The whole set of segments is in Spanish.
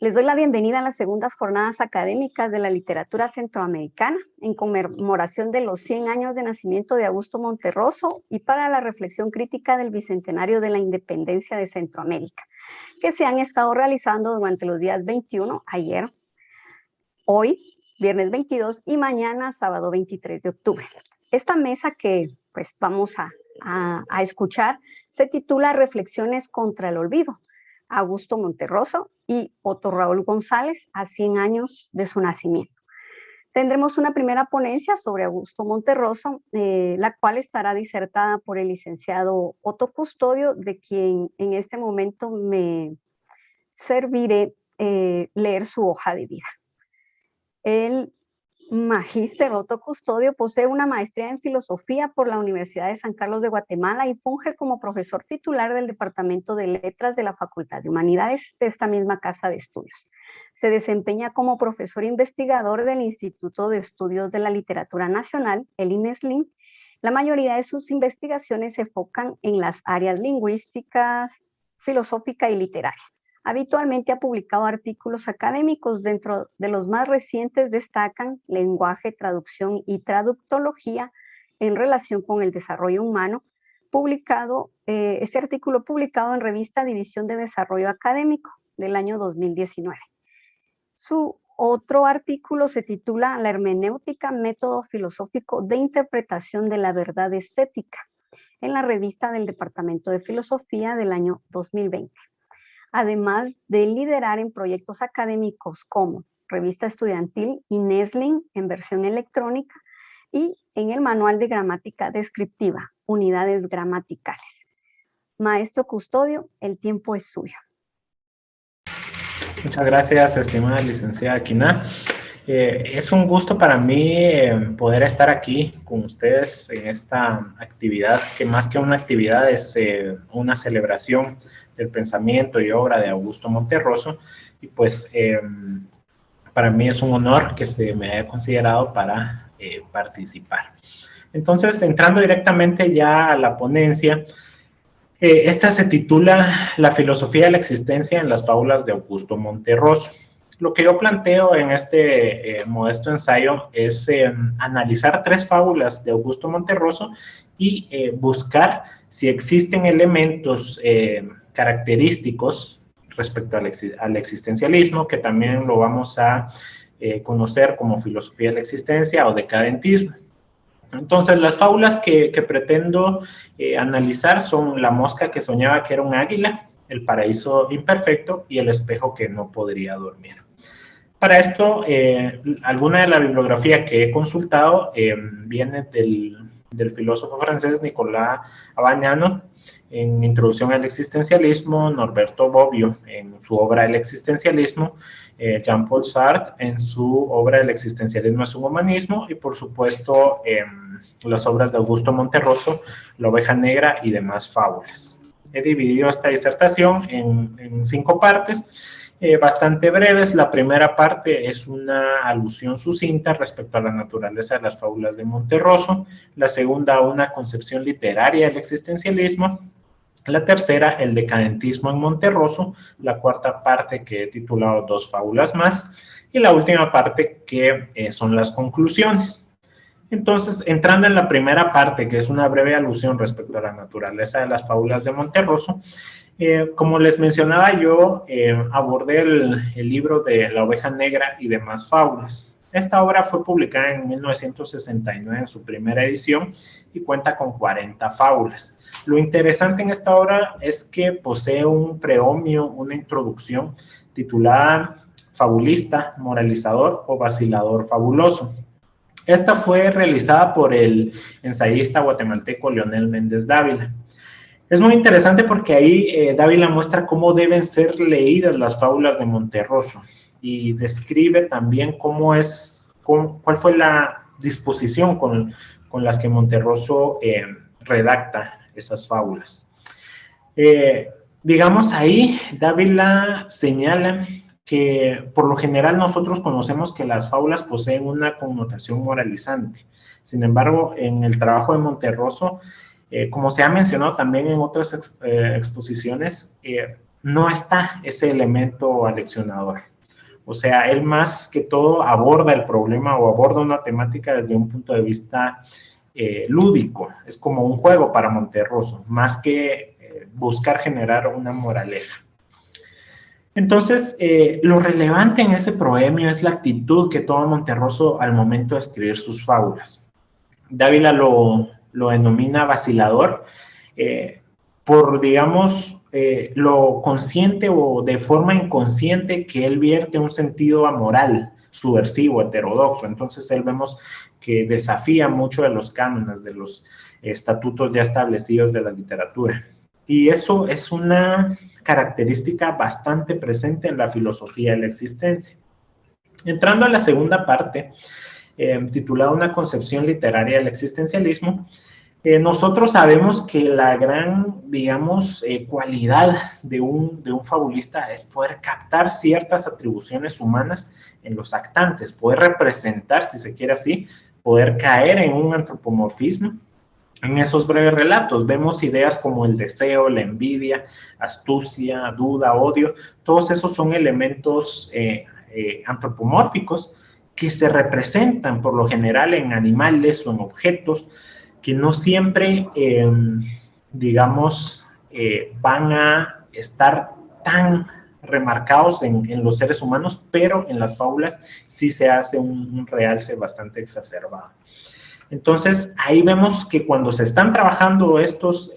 Les doy la bienvenida a las segundas jornadas académicas de la literatura centroamericana en conmemoración de los 100 años de nacimiento de Augusto Monterroso y para la reflexión crítica del bicentenario de la independencia de Centroamérica, que se han estado realizando durante los días 21, ayer, hoy, viernes 22 y mañana, sábado 23 de octubre. Esta mesa que pues vamos a escuchar se titula Reflexiones contra el olvido. Augusto Monterroso y Otto Raúl González a 100 años de su nacimiento. Tendremos una primera ponencia sobre Augusto Monterroso, la cual estará disertada por el licenciado Otto Custodio, de quien en este momento me serviré leer su hoja de vida. El magíster Otto Custodio posee una maestría en filosofía por la Universidad de San Carlos de Guatemala y funge como profesor titular del Departamento de Letras de la Facultad de Humanidades de esta misma casa de estudios. Se desempeña como profesor investigador del Instituto de Estudios de la Literatura Nacional, el INESLIN. La mayoría de sus investigaciones se enfocan en las áreas lingüísticas, filosófica y literaria. Habitualmente ha publicado artículos académicos. Dentro de los más recientes destacan Lenguaje, Traducción y Traductología en relación con el desarrollo humano, este artículo publicado en revista División de Desarrollo Académico del año 2019. Su otro artículo se titula La hermenéutica, método filosófico de interpretación de la verdad estética, en la revista del Departamento de Filosofía del año 2020. Además de liderar en proyectos académicos como Revista Estudiantil INESLIN en versión electrónica y en el Manual de Gramática Descriptiva, Unidades Gramaticales. Maestro Custodio, el tiempo es suyo. Muchas gracias, estimada licenciada Quina. Es un gusto para mí poder estar aquí con ustedes en esta actividad, que más que una actividad es una celebración del pensamiento y obra de Augusto Monterroso, y pues para mí es un honor que se me haya considerado para participar. Entonces, entrando directamente ya a la ponencia, esta se titula La filosofía de la existencia en las fábulas de Augusto Monterroso. Lo que yo planteo en este modesto ensayo es analizar 3 fábulas de Augusto Monterroso y buscar si existen elementos característicos respecto al existencialismo, que también lo vamos a conocer como filosofía de la existencia o decadentismo. Entonces, las fábulas que pretendo analizar son La mosca que soñaba que era un águila, El paraíso imperfecto y El espejo que no podría dormir. Para esto, alguna de la bibliografía que he consultado viene del filósofo francés Nicolas Abagnano, en Introducción al Existencialismo, Norberto Bobbio en su obra El Existencialismo, Jean-Paul Sartre en su obra El existencialismo es un humanismo, y por supuesto las obras de Augusto Monterroso, La oveja negra y demás fábulas. He dividido esta disertación en 5 partes, bastante breves. La primera parte es una alusión sucinta respecto a la naturaleza de las fábulas de Monterroso. La segunda, una concepción literaria del existencialismo. La tercera, el decadentismo en Monterroso. La cuarta parte, que he titulado 2 fábulas más. Y la última parte, que son las conclusiones. Entonces, entrando en la primera parte, que es una breve alusión respecto a la naturaleza de las fábulas de Monterroso, como les mencionaba, yo abordé el libro de La oveja negra y demás fábulas. Esta obra fue publicada en 1969 en su primera edición y cuenta con 40 fábulas. Lo interesante en esta obra es que posee un preomio, una introducción titulada Fabulista, Moralizador o Vacilador Fabuloso. Esta fue realizada por el ensayista guatemalteco Leonel Méndez Dávila. Es muy interesante porque ahí Dávila muestra cómo deben ser leídas las fábulas de Monterroso y describe también cuál fue la disposición con las que Monterroso redacta esas fábulas. Digamos, ahí Dávila señala que por lo general nosotros conocemos que las fábulas poseen una connotación moralizante. Sin embargo, en el trabajo de Monterroso, como se ha mencionado también en otras exposiciones, no está ese elemento aleccionador. O sea, él más que todo aborda el problema o aborda una temática desde un punto de vista lúdico. Es como un juego para Monterroso, más que buscar generar una moraleja. Entonces, lo relevante en ese proemio es la actitud que toma Monterroso al momento de escribir sus fábulas. Dávila lo denomina vacilador por, digamos, lo consciente o de forma inconsciente que él vierte un sentido amoral, subversivo, heterodoxo. Entonces, él vemos que desafía mucho de los cánones, de los estatutos ya establecidos de la literatura. Y eso es una característica bastante presente en la filosofía de la existencia. Entrando a la segunda parte, titulada Una concepción literaria del existencialismo, nosotros sabemos que la gran, digamos, cualidad de un fabulista es poder captar ciertas atribuciones humanas en los actantes, poder representar, si se quiere así, poder caer en un antropomorfismo. En esos breves relatos vemos ideas como el deseo, la envidia, astucia, duda, odio. Todos esos son elementos antropomórficos que se representan por lo general en animales o en objetos que no siempre, digamos, van a estar tan remarcados en los seres humanos, pero en las fábulas sí se hace un realce bastante exacerbado. Entonces, ahí vemos que cuando se están trabajando estos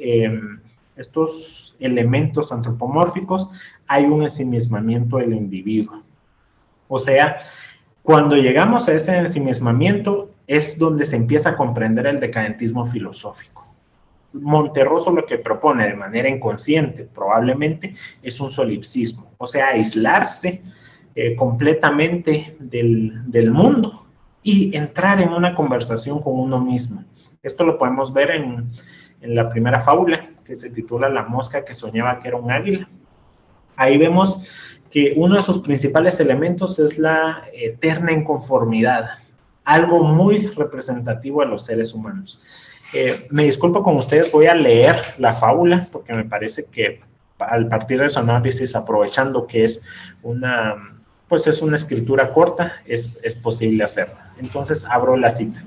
elementos antropomórficos, hay un ensimismamiento del individuo. O sea, cuando llegamos a ese ensimismamiento, es donde se empieza a comprender el decadentismo filosófico. Monterroso lo que propone de manera inconsciente, probablemente, es un solipsismo, o sea, aislarse completamente del mundo y entrar en una conversación con uno mismo. Esto lo podemos ver en la primera fábula, que se titula La mosca que soñaba que era un águila. Ahí vemos que uno de sus principales elementos es la eterna inconformidad, algo muy representativo de los seres humanos. Me disculpo con ustedes, voy a leer la fábula, porque me parece que al partir de su análisis, aprovechando que es una escritura corta, es posible hacerlo. Entonces abro la cita.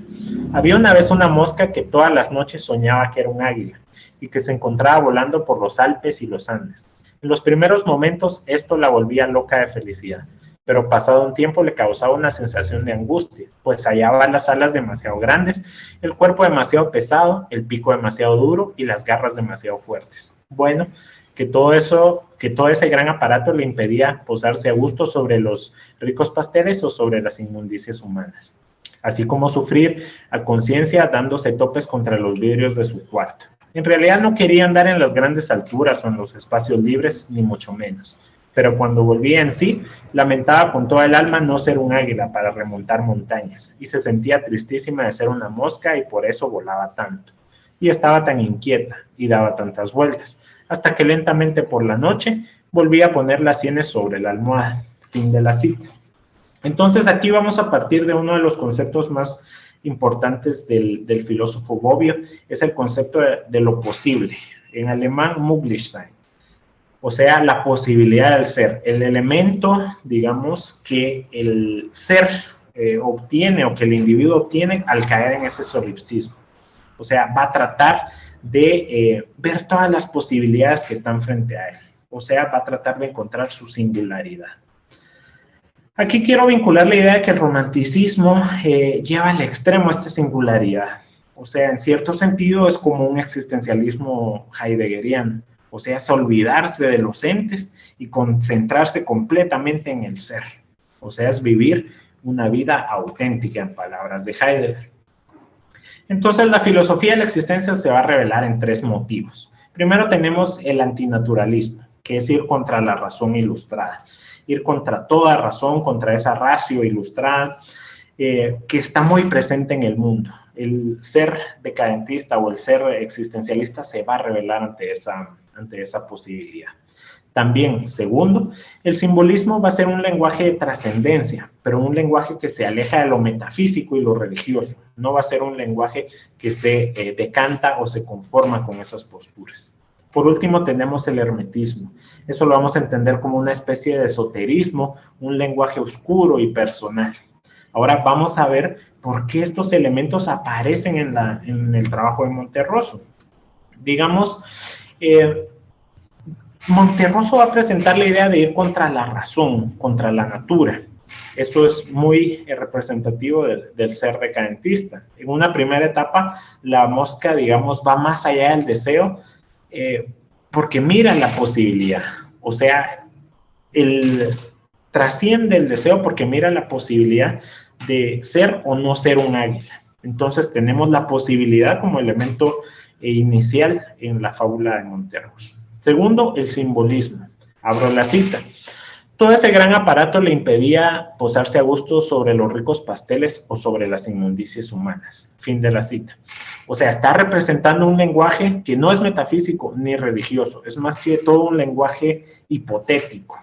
Había una vez una mosca que todas las noches soñaba que era un águila y que se encontraba volando por los Alpes y los Andes. En los primeros momentos esto la volvía loca de felicidad, pero pasado un tiempo le causaba una sensación de angustia, pues hallaba las alas demasiado grandes, el cuerpo demasiado pesado, el pico demasiado duro y las garras demasiado fuertes. Bueno, que todo ese gran aparato le impedía posarse a gusto sobre los ricos pasteles o sobre las inmundicias humanas, así como sufrir a conciencia dándose topes contra los vidrios de su cuarto. En realidad no quería andar en las grandes alturas o en los espacios libres, ni mucho menos, pero cuando volvía en sí, lamentaba con toda el alma no ser un águila para remontar montañas, y se sentía tristísima de ser una mosca y por eso volaba tanto, y estaba tan inquieta y daba tantas vueltas, hasta que lentamente por la noche volvía a poner las sienes sobre la almohada. Fin de la cita. Entonces aquí vamos a partir de uno de los conceptos más importantes del filósofo Bobbio, es el concepto de lo posible, en alemán Möglichsein, o sea, la posibilidad del ser, el elemento, digamos, que el ser obtiene o que el individuo obtiene al caer en ese solipsismo. O sea, va a tratar de ver todas las posibilidades que están frente a él. O sea, va a tratar de encontrar su singularidad. Aquí quiero vincular la idea de que el romanticismo lleva al extremo esta singularidad. O sea, en cierto sentido es como un existencialismo heideggeriano. O sea, es olvidarse de los entes y concentrarse completamente en el ser. O sea, es vivir una vida auténtica, en palabras de Heidegger. Entonces, la filosofía de la existencia se va a revelar en tres motivos. Primero tenemos el antinaturalismo, que es ir contra la razón ilustrada, ir contra toda razón, contra esa ratio ilustrada que está muy presente en el mundo. El ser decadentista o el ser existencialista se va a revelar ante esa posibilidad. También, segundo, el simbolismo va a ser un lenguaje de trascendencia, pero un lenguaje que se aleja de lo metafísico y lo religioso. No va a ser un lenguaje que se decanta o se conforma con esas posturas. Por último, tenemos el hermetismo. Eso lo vamos a entender como una especie de esoterismo, un lenguaje oscuro y personal. Ahora vamos a ver por qué estos elementos aparecen en el trabajo de Monterroso. Digamos, Monterroso va a presentar la idea de ir contra la razón, contra la natura. Eso es muy representativo del ser decadentista. En una primera etapa, la mosca, digamos, va más allá del deseo, porque mira la posibilidad. O sea, trasciende el deseo porque mira la posibilidad de ser o no ser un águila. Entonces tenemos la posibilidad como elemento inicial en la fábula de Monterroso. Segundo, el simbolismo. Abro la cita. Todo ese gran aparato le impedía posarse a gusto sobre los ricos pasteles o sobre las inmundicias humanas. Fin de la cita. O sea, está representando un lenguaje que no es metafísico ni religioso, es más que todo un lenguaje hipotético.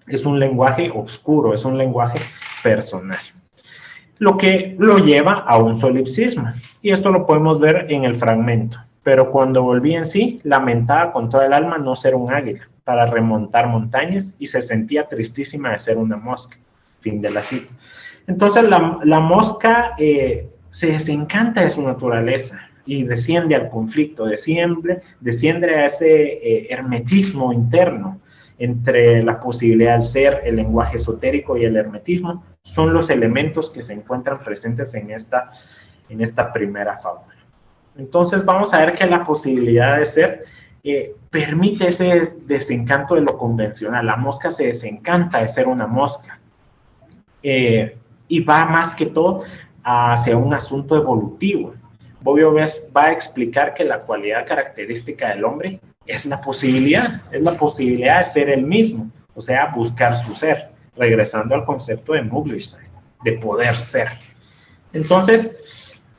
Es un lenguaje oscuro, es un lenguaje personal. Lo que lo lleva a un solipsismo. Y esto lo podemos ver en el fragmento. Pero cuando volví en sí, lamentaba con toda el alma no ser un águila, para remontar montañas, y se sentía tristísima de ser una mosca. Fin de la cita. Entonces la mosca se desencanta de su naturaleza y desciende al conflicto, desciende a ese hermetismo interno entre la posibilidad del ser, el lenguaje esotérico y el hermetismo. Son los elementos que se encuentran presentes en esta primera fábula. Entonces vamos a ver que la posibilidad de ser permite ese desencanto de lo convencional. La mosca se desencanta de ser una mosca y va más que todo hacia un asunto evolutivo. Bobbio va a explicar que la cualidad característica del hombre es la posibilidad de ser el mismo, o sea, buscar su ser, regresando al concepto de Möglichkeit, de poder ser. Entonces,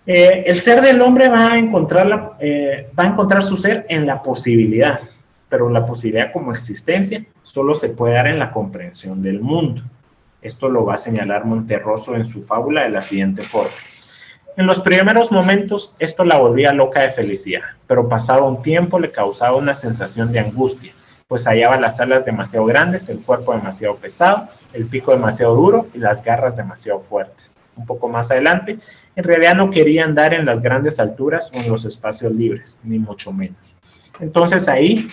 el ser del hombre va a encontrar su ser en la posibilidad, pero la posibilidad como existencia solo se puede dar en la comprensión del mundo. Esto lo va a señalar Monterroso en su fábula de la siguiente forma. En los primeros momentos esto la volvía loca de felicidad, pero pasado un tiempo le causaba una sensación de angustia, pues hallaba las alas demasiado grandes, el cuerpo demasiado pesado, el pico demasiado duro y las garras demasiado fuertes. Un poco más adelante, en realidad no quería andar en las grandes alturas o en los espacios libres, ni mucho menos. Entonces ahí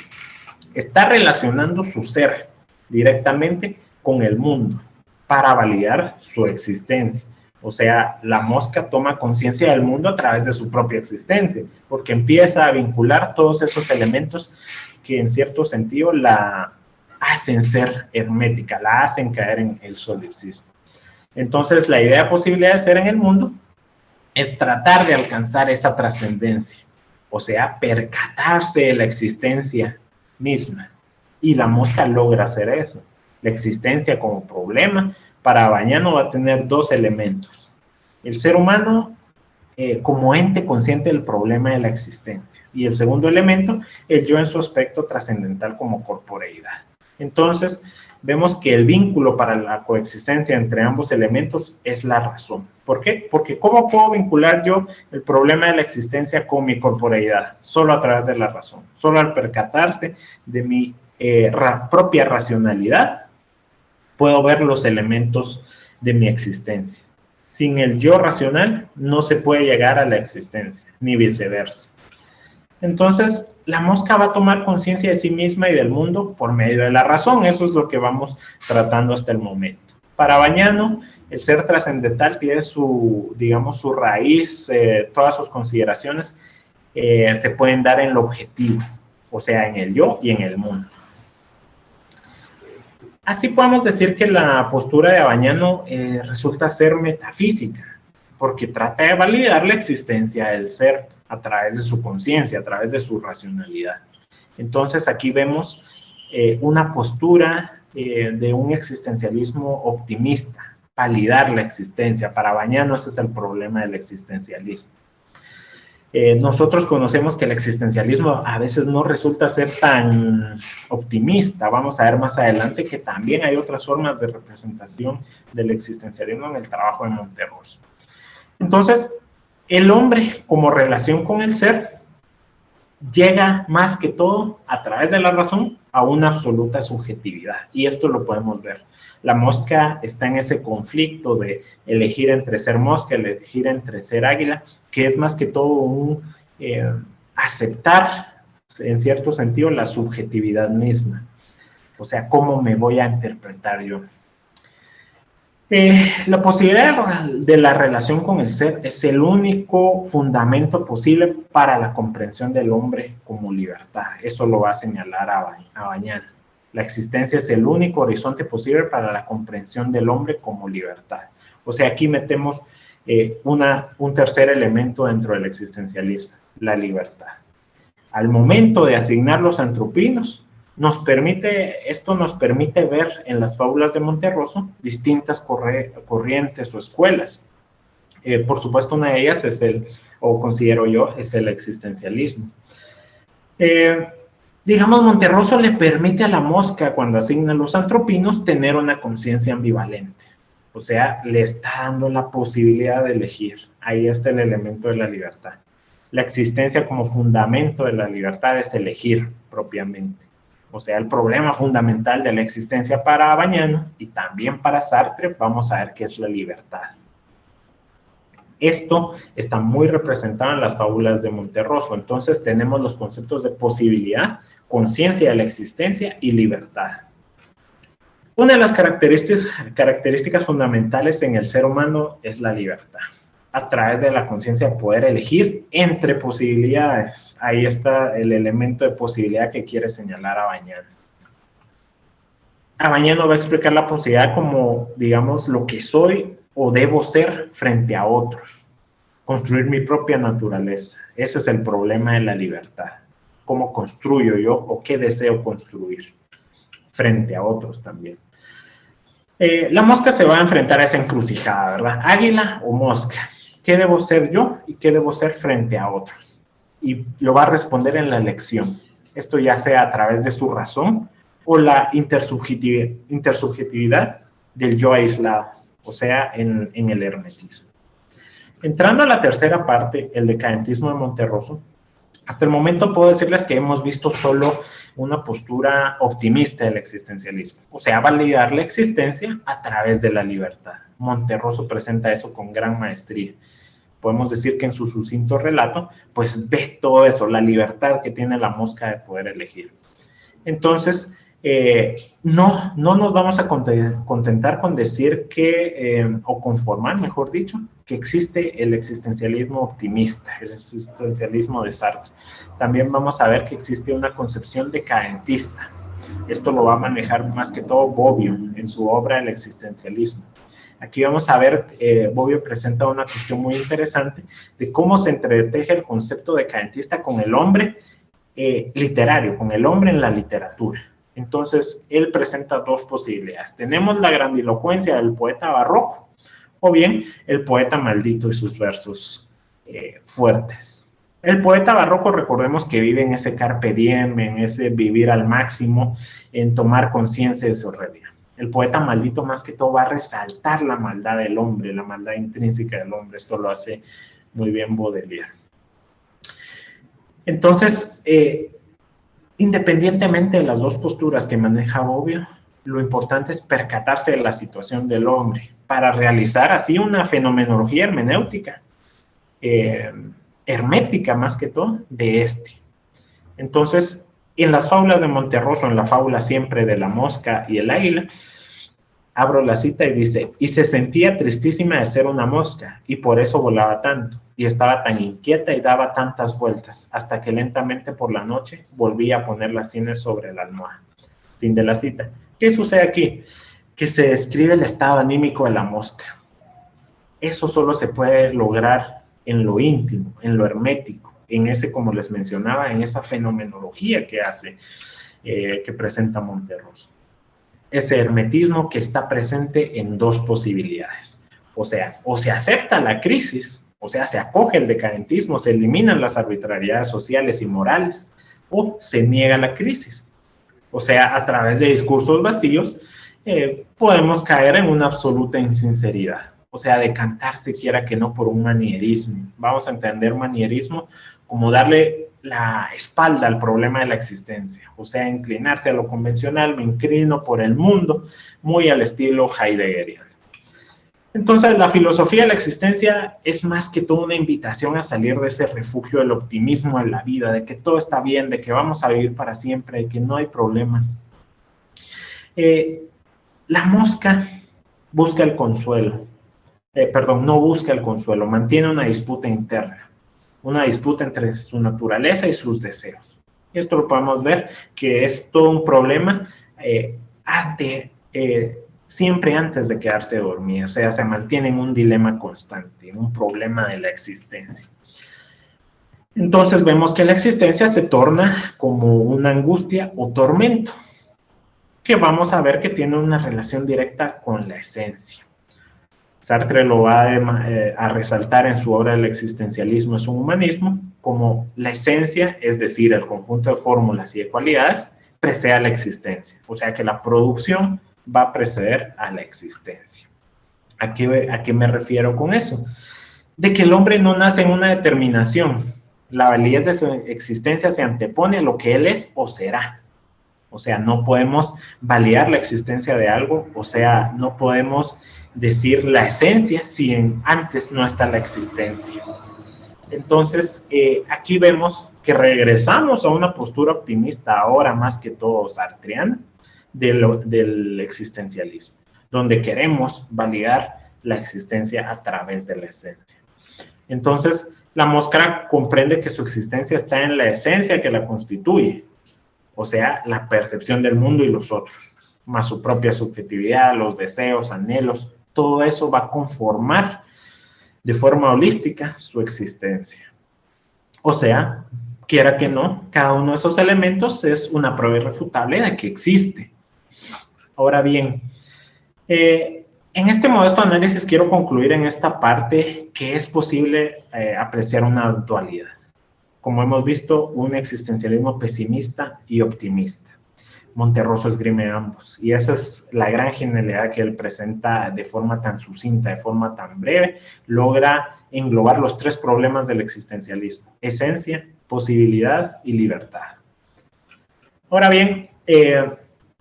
está relacionando su ser directamente con el mundo para validar su existencia. O sea, la mosca toma conciencia del mundo a través de su propia existencia, porque empieza a vincular todos esos elementos que en cierto sentido la hacen ser hermética, la hacen caer en el solipsismo. Entonces, la idea de posibilidad de ser en el mundo es tratar de alcanzar esa trascendencia, o sea, percatarse de la existencia misma. Y la mosca logra hacer eso. La existencia como problema, para Bañano va a tener dos elementos. El ser humano como ente consciente del problema de la existencia. Y el segundo elemento, el yo en su aspecto trascendental como corporeidad. Entonces, vemos que el vínculo para la coexistencia entre ambos elementos es la razón. ¿Por qué? Porque ¿cómo puedo vincular yo el problema de la existencia con mi corporeidad? Solo a través de la razón. Solo al percatarse de mi propia racionalidad, puedo ver los elementos de mi existencia. Sin el yo racional no se puede llegar a la existencia, ni viceversa. Entonces, la mosca va a tomar conciencia de sí misma y del mundo por medio de la razón. Eso es lo que vamos tratando hasta el momento. Para Bañano, el ser trascendental tiene su raíz, todas sus consideraciones se pueden dar en lo objetivo, o sea, en el yo y en el mundo. Así podemos decir que la postura de Bañano resulta ser metafísica, porque trata de validar la existencia del ser a través de su conciencia, a través de su racionalidad. Entonces aquí vemos una postura de un existencialismo optimista, validar la existencia. Para Bañano ese es el problema del existencialismo. Nosotros conocemos que el existencialismo a veces no resulta ser tan optimista. Vamos a ver más adelante que también hay otras formas de representación del existencialismo en el trabajo de Monterroso. Entonces, el hombre como relación con el ser llega más que todo a través de la razón a una absoluta subjetividad. Y esto lo podemos ver. La mosca está en ese conflicto de elegir entre ser mosca, elegir entre ser águila, que es más que todo un aceptar, en cierto sentido, la subjetividad misma. O sea, ¿cómo me voy a interpretar yo? La posibilidad de la relación con el ser es el único fundamento posible para la comprensión del hombre como libertad. Eso lo va a señalar a Bañano. La existencia es el único horizonte posible para la comprensión del hombre como libertad. O sea, aquí metemos un tercer elemento dentro del existencialismo, la libertad. Al momento de asignar los antropinos, esto nos permite ver en las fábulas de Monterroso distintas corrientes o escuelas. Por supuesto, una de ellas es considero yo, es el existencialismo. Digamos, Monterroso le permite a la mosca, cuando asigna los antropinos, tener una conciencia ambivalente. O sea, le está dando la posibilidad de elegir. Ahí está el elemento de la libertad. La existencia como fundamento de la libertad es elegir propiamente. O sea, el problema fundamental de la existencia para Bañano y también para Sartre, vamos a ver qué es la libertad. Esto está muy representado en las fábulas de Monterroso. Entonces tenemos los conceptos de posibilidad, conciencia de la existencia y libertad. Una de las características fundamentales en el ser humano es la libertad. A través de la conciencia de poder elegir entre posibilidades. Ahí está el elemento de posibilidad que quiere señalar a Bañano. A Bañano va a explicar la posibilidad como, digamos, lo que soy o debo ser frente a otros. Construir mi propia naturaleza. Ese es el problema de la libertad. ¿Cómo construyo yo o qué deseo construir frente a otros también? La mosca se va a enfrentar a esa encrucijada, ¿verdad? Águila o mosca. ¿Qué debo ser yo y qué debo ser frente a otros? Y lo va a responder en la elección. Esto ya sea a través de su razón o la intersubjetividad del yo aislado, o sea, en el hermetismo. Entrando a la tercera parte, el decadentismo de Monterroso, hasta el momento puedo decirles que hemos visto solo una postura optimista del existencialismo, o sea, validar la existencia a través de la libertad. Monterroso presenta eso con gran maestría. Podemos decir que en su sucinto relato, pues ve todo eso, la libertad que tiene la mosca de poder elegir. Entonces, no nos vamos a contentar con decir que, o conformar, mejor dicho, que existe el existencialismo optimista, el existencialismo de Sartre. También vamos a ver que existe una concepción decadentista. Esto lo va a manejar más que todo Bobbio en su obra El existencialismo. Aquí vamos a ver, Bobbio presenta una cuestión muy interesante de cómo se entreteje el concepto decadentista con el hombre literario, con el hombre en la literatura. Entonces, él presenta dos posibilidades. Tenemos la grandilocuencia del poeta barroco, o bien el poeta maldito y sus versos fuertes. El poeta barroco, recordemos que vive en ese carpe diem, en ese vivir al máximo, en tomar conciencia de su realidad. El poeta maldito, más que todo, va a resaltar la maldad del hombre, la maldad intrínseca del hombre. Esto lo hace muy bien Baudelaire. Entonces, independientemente de las dos posturas que maneja Bobbio, lo importante es percatarse de la situación del hombre para realizar así una fenomenología hermenéutica, hermética más que todo, de este. Entonces, en las fábulas de Monterroso, en la fábula siempre de la mosca y el águila, abro la cita y dice, y se sentía tristísima de ser una mosca, y por eso volaba tanto, y estaba tan inquieta y daba tantas vueltas, hasta que lentamente por la noche volvía a poner las sienes sobre la almohada. Fin de la cita. ¿Qué sucede aquí? Que se describe el estado anímico de la mosca. Eso solo se puede lograr en lo íntimo, en lo hermético, en ese, como les mencionaba, en esa fenomenología que hace, que presenta Monterroso. Ese hermetismo que está presente en dos posibilidades. O sea, o se acepta la crisis, o sea, se acoge el decadentismo, se eliminan las arbitrariedades sociales y morales, o se niega la crisis. O sea, a través de discursos vacíos, podemos caer en una absoluta insinceridad. O sea, decantarse quiera que no por un manierismo. Vamos a entender manierismo como darle la espalda al problema de la existencia, o sea, inclinarse a lo convencional, me inclino por el mundo, muy al estilo heideggeriano. Entonces, la filosofía de la existencia es más que todo una invitación a salir de ese refugio del optimismo en la vida, de que todo está bien, de que vamos a vivir para siempre, de que no hay problemas. La mosca busca el consuelo, no busca el consuelo, mantiene una disputa interna, una disputa entre su naturaleza y sus deseos. Esto lo podemos ver que es todo un problema siempre antes de quedarse dormida, o sea, se mantiene en un dilema constante, en un problema de la existencia. Entonces vemos que la existencia se torna como una angustia o tormento, que vamos a ver que tiene una relación directa con la esencia. Sartre lo va a resaltar en su obra El existencialismo es un humanismo, como la esencia, es decir, el conjunto de fórmulas y de cualidades, precede a la existencia. O sea que la producción va a preceder a la existencia. ¿A qué me refiero con eso? De que el hombre no nace en una determinación. La validez de su existencia se antepone a lo que él es o será. O sea, no podemos validar la existencia de algo, o sea, no podemos decir la esencia si antes no está la existencia. Entonces, aquí vemos que regresamos a una postura optimista, ahora más que todo sartreana, del existencialismo, donde queremos validar la existencia a través de la esencia. Entonces, la mosca comprende que su existencia está en la esencia que la constituye, o sea, la percepción del mundo y los otros, más su propia subjetividad, los deseos, anhelos, todo eso va a conformar de forma holística su existencia. O sea, quiera que no, cada uno de esos elementos es una prueba irrefutable de que existe. Ahora bien, en este modesto análisis quiero concluir en esta parte que es posible apreciar una dualidad. Como hemos visto, un existencialismo pesimista y optimista. Monterroso esgrime ambos, y esa es la gran genialidad que él presenta de forma tan sucinta, de forma tan breve, logra englobar los tres problemas del existencialismo: esencia, posibilidad y libertad. Ahora bien,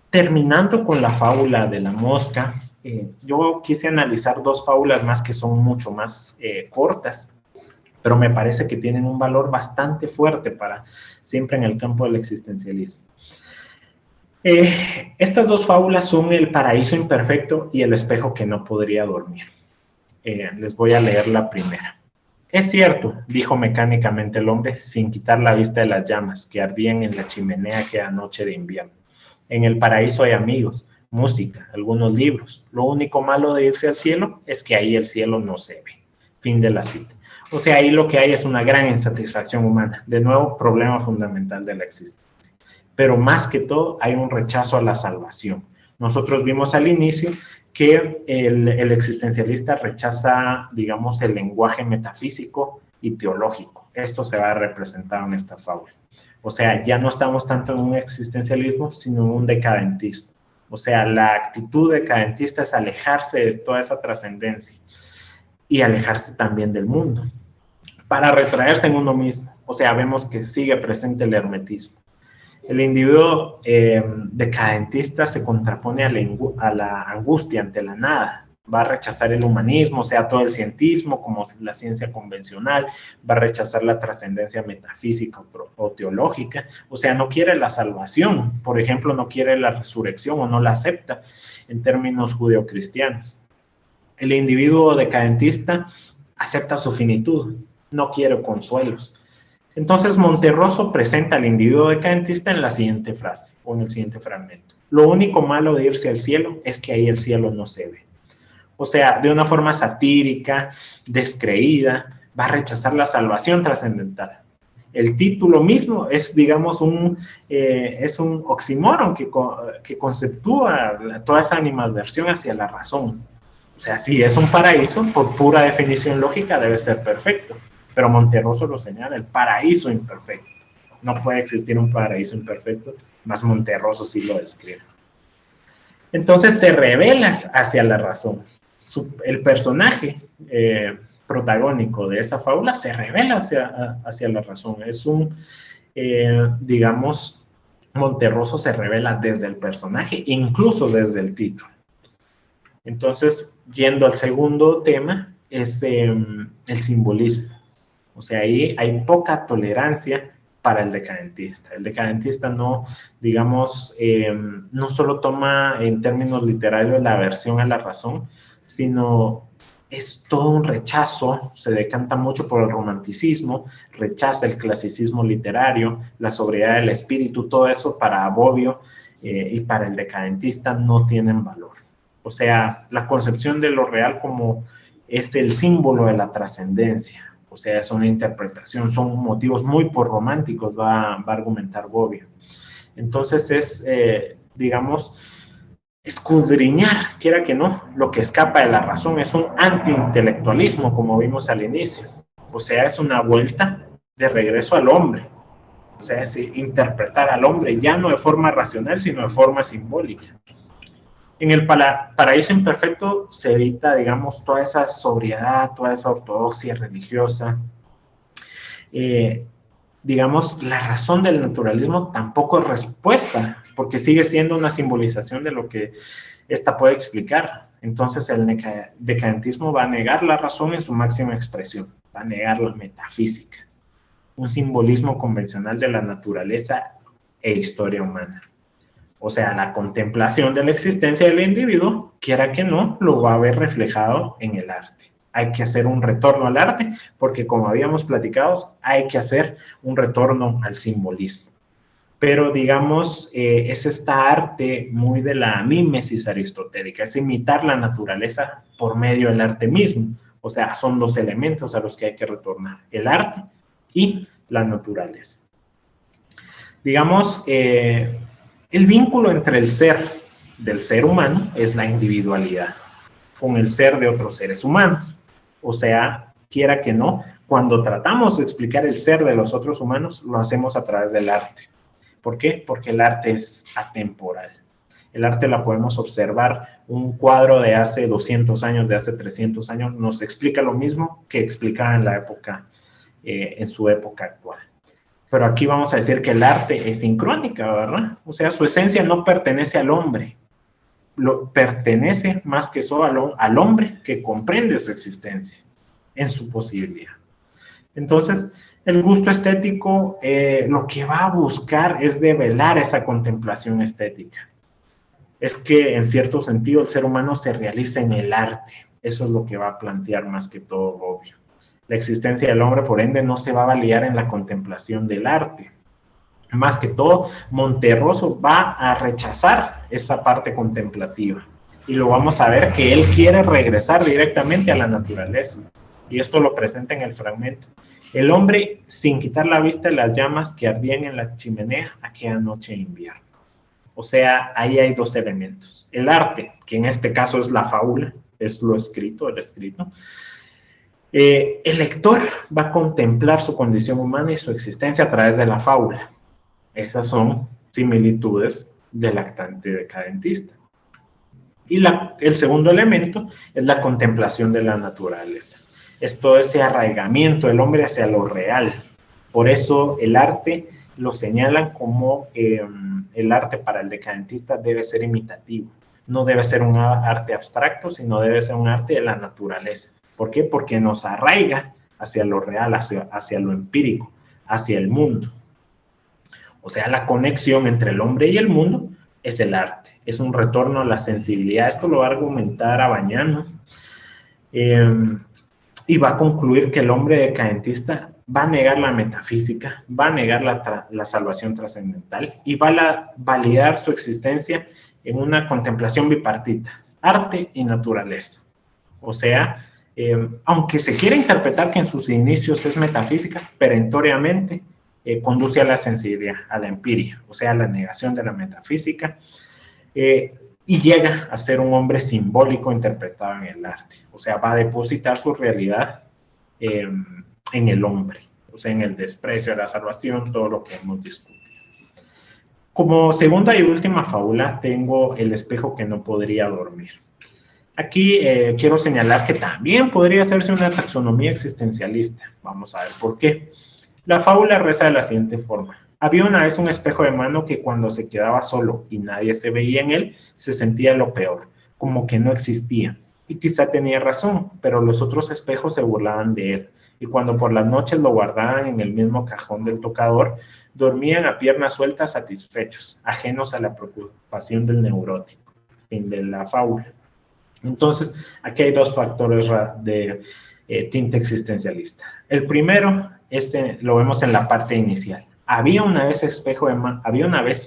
terminando con la fábula de la mosca, yo quise analizar dos fábulas más que son mucho más cortas, pero me parece que tienen un valor bastante fuerte para siempre en el campo del existencialismo. Estas dos fábulas son El paraíso imperfecto y El espejo que no podría dormir. Les voy a leer la primera. Es cierto, dijo mecánicamente el hombre, sin quitar la vista de las llamas que ardían en la chimenea aquella noche de invierno. En el paraíso hay amigos, música, algunos libros. Lo único malo de irse al cielo es que ahí el cielo no se ve. Fin de la cita. O sea, ahí lo que hay es una gran insatisfacción humana. De nuevo, problema fundamental de la existencia. Pero más que todo, hay un rechazo a la salvación. Nosotros vimos al inicio que el existencialista rechaza, digamos, el lenguaje metafísico y teológico. Esto se va a representar en esta fábula. O sea, ya no estamos tanto en un existencialismo, sino en un decadentismo. O sea, la actitud decadentista es alejarse de toda esa trascendencia y alejarse también del mundo para retraerse en uno mismo. O sea, vemos que sigue presente el hermetismo. El individuo decadentista se contrapone a la angustia ante la nada. Va a rechazar el humanismo, o sea, todo el cientismo como la ciencia convencional, va a rechazar la trascendencia metafísica o teológica, o sea, no quiere la salvación, por ejemplo, no quiere la resurrección o no la acepta en términos judeocristianos. El individuo decadentista acepta su finitud, no quiere consuelos. Entonces Monterroso presenta al individuo decadentista en la siguiente frase, o en el siguiente fragmento. Lo único malo de irse al cielo es que ahí el cielo no se ve. O sea, de una forma satírica, descreída, va a rechazar la salvación trascendental. El título mismo es, digamos, un oxímoron que conceptúa toda esa animadversión hacia la razón. O sea, si es un paraíso, por pura definición lógica debe ser perfecto. Pero Monterroso lo señala, el paraíso imperfecto. No puede existir un paraíso imperfecto, más Monterroso sí lo describe. Entonces se revela hacia la razón. El personaje protagónico de esa fábula se revela hacia la razón. Es un digamos, Monterroso se revela desde el personaje, incluso desde el título. Entonces, yendo al segundo tema, es el simbolismo. O sea, ahí hay poca tolerancia para el decadentista. El decadentista no, digamos, no solo toma en términos literarios la aversión a la razón, sino es todo un rechazo, se decanta mucho por el romanticismo, rechaza el clasicismo literario, la sobriedad del espíritu, todo eso para Bobbio y para el decadentista no tienen valor. O sea, la concepción de lo real como el símbolo de la trascendencia. O sea, es una interpretación, son motivos muy por románticos, va a argumentar Bobbio. Entonces es, digamos, escudriñar, quiera que no, lo que escapa de la razón, es un antiintelectualismo, como vimos al inicio. O sea, es una vuelta de regreso al hombre. O sea, es interpretar al hombre ya no de forma racional, sino de forma simbólica. En el paraíso imperfecto se evita, digamos, toda esa sobriedad, toda esa ortodoxia religiosa. Digamos, la razón del naturalismo tampoco es respuesta, porque sigue siendo una simbolización de lo que ésta puede explicar. Entonces el decadentismo va a negar la razón en su máxima expresión, va a negar la metafísica, un simbolismo convencional de la naturaleza e historia humana. O sea, la contemplación de la existencia del individuo, quiera que no, lo va a ver reflejado en el arte. Hay que hacer un retorno al arte, porque como habíamos platicado, hay que hacer un retorno al simbolismo. Pero, digamos, es esta arte muy de la mímesis aristotélica, es imitar la naturaleza por medio del arte mismo. O sea, son dos elementos a los que hay que retornar, el arte y la naturaleza. Digamos, el vínculo entre el ser del ser humano es la individualidad con el ser de otros seres humanos. O sea, quiera que no, cuando tratamos de explicar el ser de los otros humanos, lo hacemos a través del arte. ¿Por qué? Porque el arte es atemporal. El arte la podemos observar. Un cuadro de hace 200 años, de hace 300 años, nos explica lo mismo que explicaba en la época, en su época actual. Pero aquí vamos a decir que el arte es sincrónica, ¿verdad? O sea, su esencia no pertenece al hombre. Pertenece más que solo al hombre que comprende su existencia en su posibilidad. Entonces, el gusto estético lo que va a buscar es develar esa contemplación estética. Es que, en cierto sentido, el ser humano se realiza en el arte. Eso es lo que va a plantear más que todo Bobbio. La existencia del hombre, por ende, no se va a validar en la contemplación del arte. Más que todo, Monterroso va a rechazar esa parte contemplativa. Y lo vamos a ver que él quiere regresar directamente a la naturaleza. Y esto lo presenta en el fragmento. El hombre, sin quitar la vista de las llamas que ardían en la chimenea aquella noche de invierno. O sea, ahí hay dos elementos. El arte, que en este caso es la fábula, es lo escrito, el escrito. El lector va a contemplar su condición humana y su existencia a través de la fábula. Esas son similitudes del actante decadentista. Y el segundo elemento es la contemplación de la naturaleza. Es todo ese arraigamiento del hombre hacia lo real. Por eso el arte lo señalan como el arte para el decadentista debe ser imitativo. No debe ser un arte abstracto, sino debe ser un arte de la naturaleza. ¿Por qué? Porque nos arraiga hacia lo real, hacia lo empírico, hacia el mundo. O sea, la conexión entre el hombre y el mundo es el arte. Es un retorno a la sensibilidad. Esto lo va a argumentar Abañano. Y va a concluir que el hombre decadentista va a negar la metafísica, va a negar la salvación trascendental y va a validar su existencia en una contemplación bipartita, arte y naturaleza. O sea, aunque se quiere interpretar que en sus inicios es metafísica, perentoriamente conduce a la sensibilidad, a la empiria, o sea, a la negación de la metafísica, y llega a ser un hombre simbólico interpretado en el arte. O sea, va a depositar su realidad en el hombre, o sea, en el desprecio, la salvación, todo lo que hemos discutido. Como segunda y última fábula, tengo El espejo que no podría dormir. Aquí quiero señalar que también podría hacerse una taxonomía existencialista. Vamos a ver por qué. La fábula reza de la siguiente forma. Había una vez un espejo de mano que cuando se quedaba solo y nadie se veía en él, se sentía lo peor, como que no existía. Y quizá tenía razón, pero los otros espejos se burlaban de él. Y cuando por las noches lo guardaban en el mismo cajón del tocador, dormían a piernas sueltas satisfechos, ajenos a la preocupación del neurótico, fin de la fábula. Entonces, aquí hay dos factores de tinte existencialista. El primero lo vemos en la parte inicial. Había una vez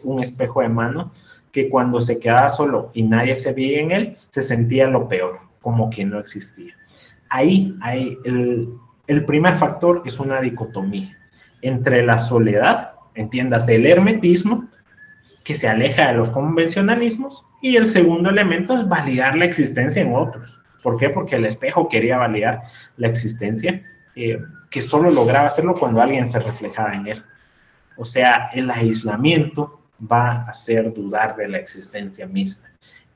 un espejo de mano que cuando se quedaba solo y nadie se veía en él, se sentía lo peor, como que no existía. Ahí el primer factor es una dicotomía entre la soledad, entiéndase el hermetismo, que se aleja de los convencionalismos, y el segundo elemento es validar la existencia en otros. ¿Por qué? Porque el espejo quería validar la existencia, que solo lograba hacerlo cuando alguien se reflejaba en él. O sea, el aislamiento va a hacer dudar de la existencia misma,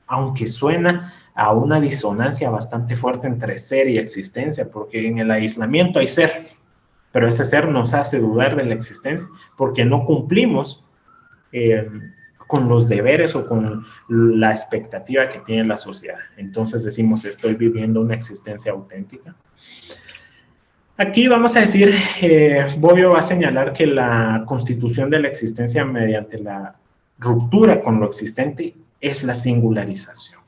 aunque suena a una disonancia bastante fuerte entre ser y existencia, porque en el aislamiento hay ser, pero ese ser nos hace dudar de la existencia, porque no cumplimos con los deberes o con la expectativa que tiene la sociedad. Entonces decimos, estoy viviendo una existencia auténtica. Aquí vamos a decir, Bobbio va a señalar que la constitución de la existencia mediante la ruptura con lo existente es la singularización.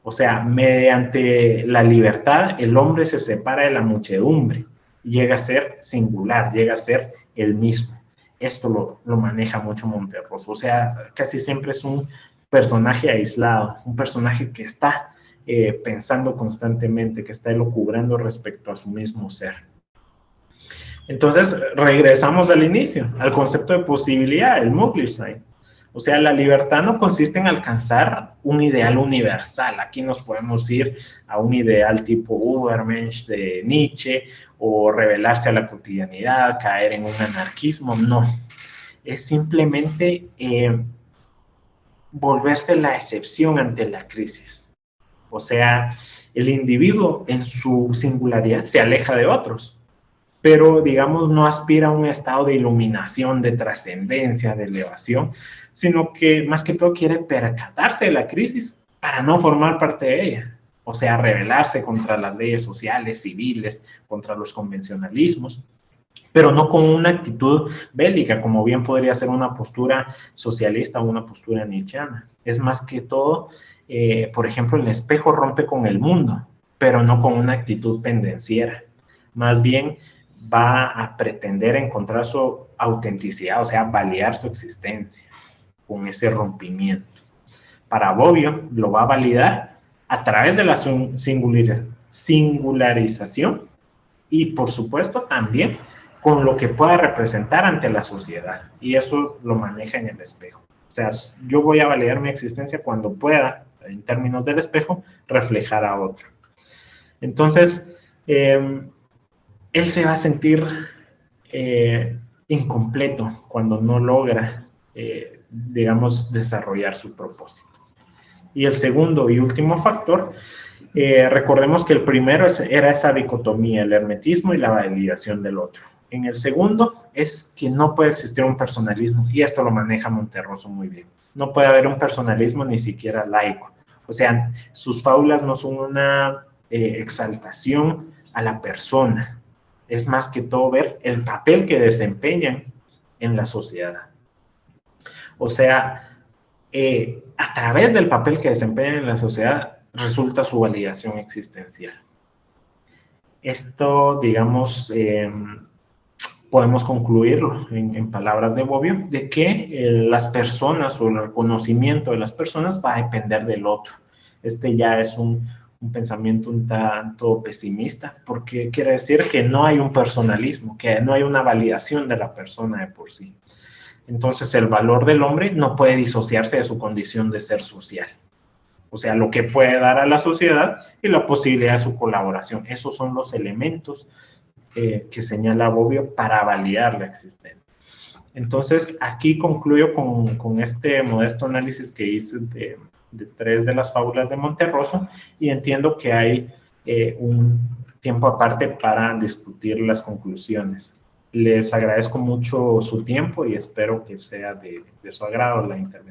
O sea, mediante la libertad, el hombre se separa de la muchedumbre, llega a ser singular, llega a ser el mismo. Esto lo maneja mucho Monterroso. O sea, casi siempre es un personaje aislado, un personaje que está pensando constantemente, que está elucubrando respecto a su mismo ser. Entonces, regresamos al inicio, al concepto de posibilidad, el Möglichkeit. O sea, la libertad no consiste en alcanzar un ideal universal. Aquí nos podemos ir a un ideal tipo Übermensch de Nietzsche o rebelarse a la cotidianidad, caer en un anarquismo. No, es simplemente volverse la excepción ante la crisis. O sea, el individuo en su singularidad se aleja de otros, pero digamos no aspira a un estado de iluminación, de trascendencia, de elevación, sino que más que todo quiere percatarse de la crisis para no formar parte de ella. O sea, rebelarse contra las leyes sociales, civiles, contra los convencionalismos, pero no con una actitud bélica, como bien podría ser una postura socialista o una postura nietzscheana. Es más que todo, por ejemplo, el espejo rompe con el mundo, pero no con una actitud pendenciera. Más bien va a pretender encontrar su autenticidad, o sea, validar su existencia con ese rompimiento. Para Bobbio lo va a validar a través de la singularización y, por supuesto, también con lo que pueda representar ante la sociedad. Y eso lo maneja en el espejo. O sea, yo voy a validar mi existencia cuando pueda, en términos del espejo, reflejar a otro. Entonces, él se va a sentir incompleto cuando no logra, digamos, desarrollar su propósito. Y el segundo y último factor, recordemos que el primero era esa dicotomía, el hermetismo y la validación del otro. En el segundo es que no puede existir un personalismo, y esto lo maneja Monterroso muy bien. No puede haber un personalismo ni siquiera laico. O sea, sus fábulas no son una exaltación a la persona, es más que todo ver el papel que desempeñan en la sociedad. O sea, a través del papel que desempeñan en la sociedad resulta su validación existencial. Esto, digamos, podemos concluirlo en palabras de Bobbio, de que las personas o el reconocimiento de las personas va a depender del otro. Este ya es un pensamiento un tanto pesimista, porque quiere decir que no hay un personalismo, que no hay una validación de la persona de por sí. Entonces el valor del hombre no puede disociarse de su condición de ser social. O sea, lo que puede dar a la sociedad y la posibilidad de su colaboración. Esos son los elementos que señala Bobbio para validar la existencia. Entonces, aquí concluyo con este modesto análisis que hice de 3 de las fábulas de Monterroso, y entiendo que hay un tiempo aparte para discutir las conclusiones. Les agradezco mucho su tiempo y espero que sea de su agrado la intervención.